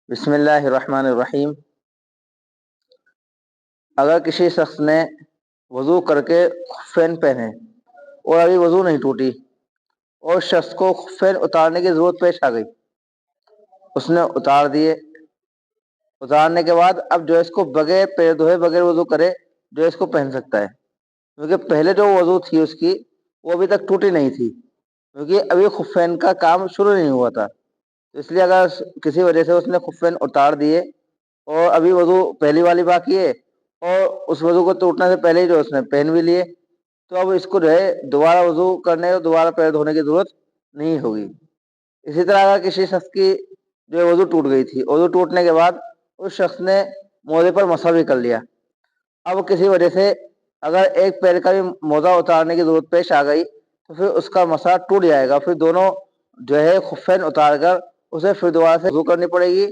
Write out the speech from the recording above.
بسم اللہ الرحمن الرحیم۔ اگر کسی شخص نے وضو کر کے خفین پہنے اور ابھی وضو نہیں ٹوٹی اور شخص کو خفین اتارنے کی ضرورت پیش آ گئی، اس نے اتار دیے۔ اتارنے کے بعد اب جو اس کو بغیر پیر دھوئے بغیر وضو کرے جو اس کو پہن سکتا ہے، کیونکہ پہلے جو وضو تھی اس کی وہ ابھی تک ٹوٹی نہیں تھی، کیونکہ ابھی خفین کا کام شروع نہیں ہوا تھا۔ اس لیے اگر کسی وجہ سے اس نے خفین اتار دیے اور ابھی وضو پہلی والی باقی ہے اور اس وضو کو ٹوٹنے سے پہلے ہی جو اس نے پہن بھی لیے، تو اب اس کو جو ہے دوبارہ وضو کرنے اور دوبارہ پیر دھونے کی ضرورت نہیں ہوگی۔ اسی طرح اگر کسی شخص کی جو وضو ٹوٹ گئی تھی، وضو ٹوٹنے کے بعد اس شخص نے موزے پر مسح بھی کر لیا، اب کسی وجہ سے اگر ایک پیر کا بھی موزہ اتارنے کی ضرورت پیش آ گئی تو پھر اس کا مسح ٹوٹ جائے گا، پھر دونوں جو ہے خفین اتار کر اسے پھر دوبارہ سے وضو کرنی پڑے گی